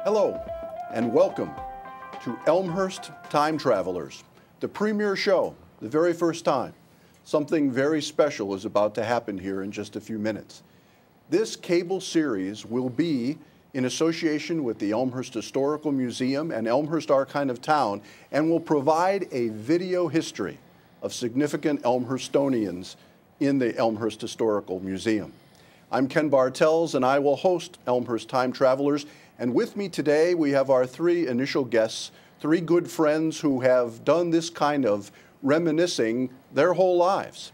Hello, and welcome to Elmhurst Time Travelers, the premier show, the very first time. Something very special is about to happen here in just a few minutes. This cable series will be in association with the Elmhurst Historical Museum and Elmhurst Archive of Town, and will provide a video history of significant Elmhurstonians in the Elmhurst Historical Museum. I'm Ken Bartels, and I will host Elmhurst Time Travelers. And with me today, we have our three initial guests, three good friends who have done this kind of reminiscing their whole lives.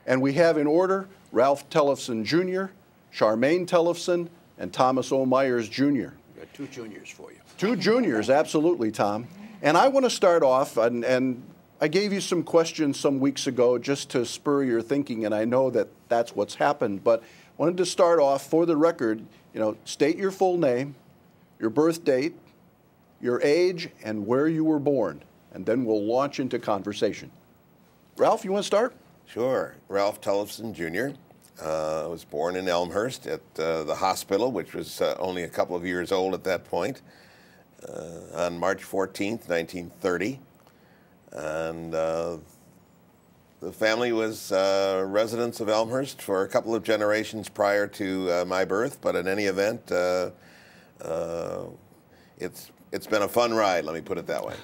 And we have in order Ralph Tellefson Jr., Charmaine Tellefson, and Thomas O. Myers Jr. We got two juniors for you. Two juniors, absolutely, Tom. And I want to start off, and I gave you some questions some weeks ago just to spur your thinking, and I know that that's what's happened, but wanted to start off, for the record, state your full name, your birth date, your age, and where you were born, and then we'll launch into conversation. Ralph, you want to start? Sure. Ralph Tellefson Jr. I was born in Elmhurst at the hospital, which was only a couple of years old at that point, on March 14th, 1930. And the family was residents of Elmhurst for a couple of generations prior to my birth, but in any event, it's been a fun ride, let me put it that way.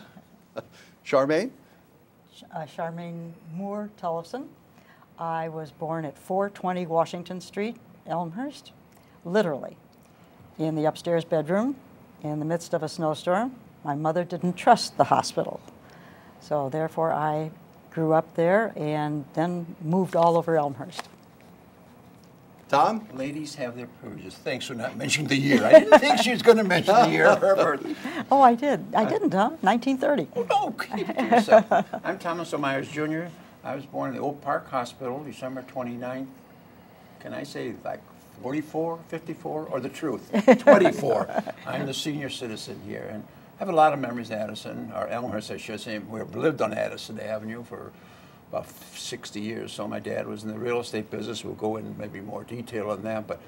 Charmaine? Charmaine Moore Tellefson. I was born at 420 Washington Street, Elmhurst, literally, in the upstairs bedroom in the midst of a snowstorm. My mother didn't trust the hospital, so therefore I grew up there and then moved all over Elmhurst. Tom? Ladies have their privileges. Thanks for not mentioning the year. I didn't think she was going to mention the year of her birth. Oh, I did. I didn't, huh? 1930. Oh, no, keep it to yourself. I'm Thomas O. Myers Jr. I was born in the Oak Park Hospital, December 29th. Can I say like 44, 54, or the truth? 24. I'm the senior citizen here, and I have a lot of memories of Addison, or Elmhurst, I should say. We've lived on Addison Avenue for about 60 years. So my dad was in the real estate business. We'll go in maybe more detail on that, but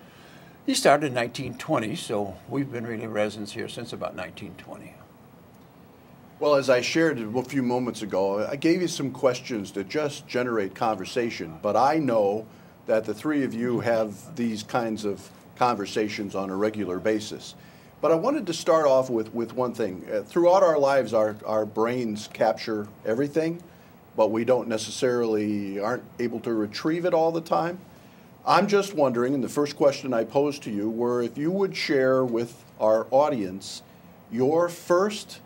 he started in 1920, so we've been really residents here since about 1920. Well, as I shared a few moments ago, I gave you some questions to just generate conversation, but I know that the three of you have these kinds of conversations on a regular basis. But I wanted to start off with one thing. Throughout our lives, our brains capture everything, but we don't necessarily aren't able to retrieve it all the time. I'm just wondering, and the first question I posed to you were if you would share with our audience the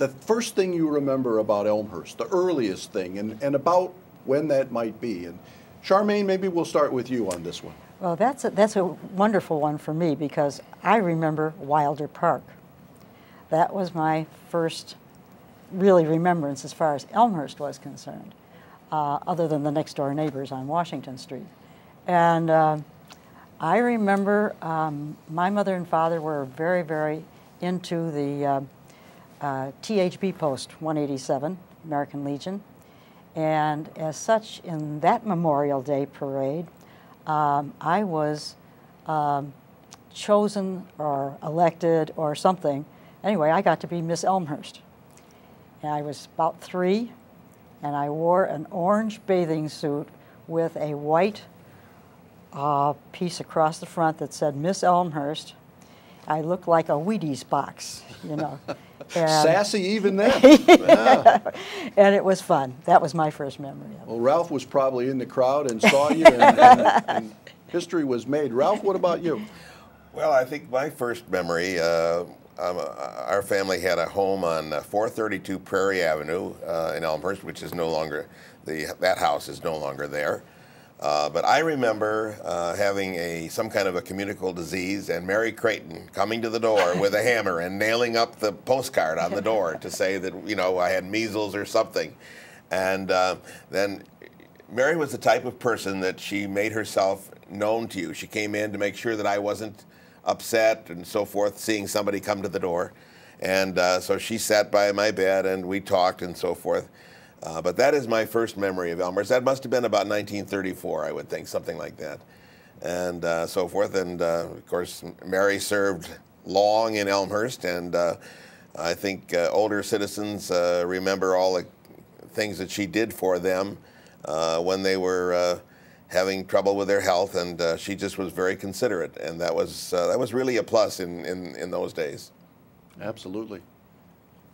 first thing you remember about Elmhurst, the earliest thing, and about when that might be. And Charmaine, maybe we'll start with you on this one. Well, that's a wonderful one for me because I remember Wilder Park. That was my first really remembrance as far as Elmhurst was concerned, other than the next door neighbors on Washington Street. And I remember my mother and father were very, very into the THB Post 187, American Legion. And as such, in that Memorial Day parade, I was chosen or elected or something. Anyway, I got to be Miss Elmhurst. And I was about 3, and I wore an orange bathing suit with a white piece across the front that said Miss Elmhurst. I looked like a Wheaties box, And, sassy even then. Yeah. And it was fun. That was my first memory of it. Well, Ralph was probably in the crowd and saw you, and history was made. Ralph, what about you? Well, I think my first memory, our family had a home on 432 Prairie Avenue in Elmhurst, which is no longer, that house is no longer there. But I remember having some kind of a communicable disease, and Mary Creighton coming to the door with a hammer and nailing up the postcard on the door to say that, I had measles or something. And then Mary was the type of person that she made herself known to you. She came in to make sure that I wasn't upset and so forth, seeing somebody come to the door. And so she sat by my bed and we talked and so forth. But that is my first memory of Elmhurst. That must have been about 1934, I would think, something like that. And so forth. And of course, Mary served long in Elmhurst, and I think older citizens remember all the things that she did for them when they were having trouble with their health, and she just was very considerate, and that was really a plus in those days. Absolutely.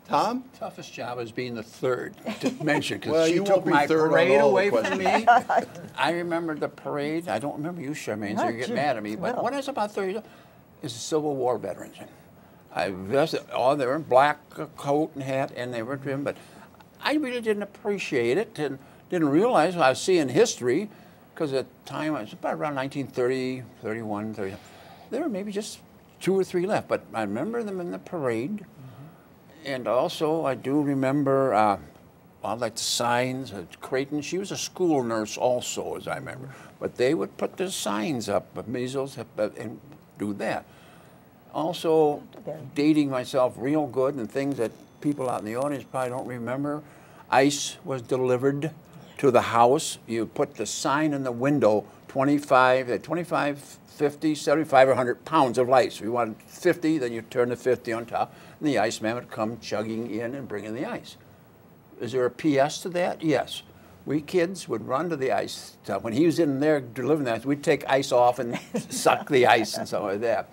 Tom? Toughest job is being the third to mention, because Well, she you took won't be my third on parade all the away from questions. me. I remember the parade. I don't remember you, Charmaine, so No, you get gee, mad at me. But well. when I was about 30, is the Civil War veterans. They were in black coat and hat, and they were trim, but I really didn't appreciate it and didn't realize what I was seeing history, because at the time, it was about around 1930, 31, 30. There were maybe just 2 or 3 left, but I remember them in the parade. And also, I do remember, like the signs at Creighton. She was a school nurse also, as I remember. But they would put the signs up of measles and do that. Also, dating myself real good and things that people out in the audience probably don't remember. Ice was delivered to the house. You put the sign in the window, 25, 50, 75, or 100 pounds of ice. If you wanted 50, then you turn the 50 on top, and the iceman would come chugging in and bring in the ice. Is there a PS to that? Yes. We kids would run to the ice tub. When he was in there delivering that, we'd take ice off and suck the ice and stuff like that.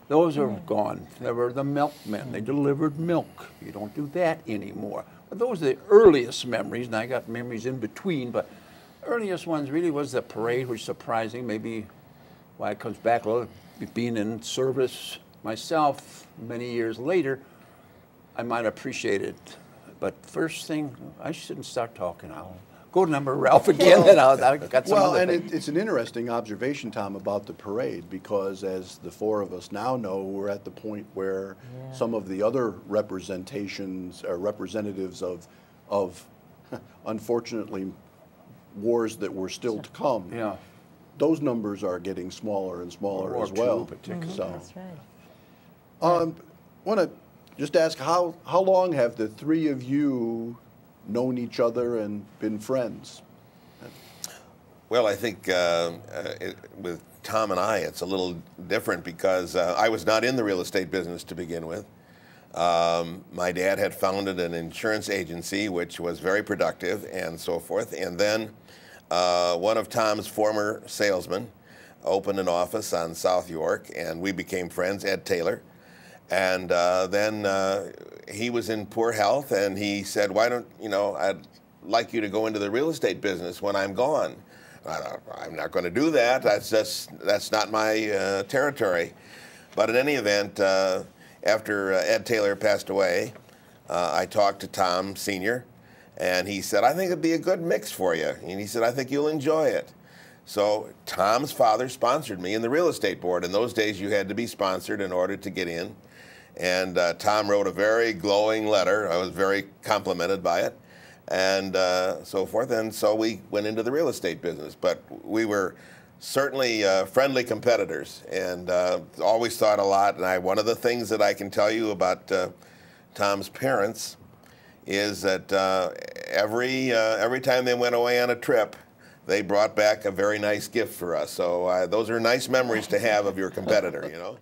Those are gone. There were the milkmen. They delivered milk. You don't do that anymore. But those are the earliest memories, and I got memories in between, but earliest ones really was the parade, which is surprising. Maybe why it comes back a little, being in service myself many years later, I might appreciate it. But first thing, I shouldn't start talking. I'll go to number Ralph again, and I've got some Well, other and things. it's an interesting observation, Tom, about the parade, because as the 4 of us now know, we're at the point where some of the other representations or representatives of unfortunately wars that were still to come. Yeah. Those numbers are getting smaller and smaller World as War II well. particularly. So, That's right. want to just ask how long have the 3 of you known each other and been friends? Well, I think with Tom and I, it's a little different because I was not in the real estate business to begin with. My dad had founded an insurance agency, which was very productive and so forth. And then one of Tom's former salesmen opened an office on South York, and we became friends, Ed Taylor. And then he was in poor health, and he said, why don't, I'd like you to go into the real estate business when I'm gone. I'm not going to do that. That's not my territory. But in any event, after Ed Taylor passed away, I talked to Tom Sr., and he said, I think it'd be a good mix for you. And he said, I think you'll enjoy it. So Tom's father sponsored me in the real estate board. In those days, you had to be sponsored in order to get in. And Tom wrote a very glowing letter. I was very complimented by it, and so forth. And so we went into the real estate business. But we were certainly friendly competitors, and always thought a lot. And one of the things that I can tell you about Tom's parents is that every time they went away on a trip, they brought back a very nice gift for us. So those are nice memories to have of your competitor,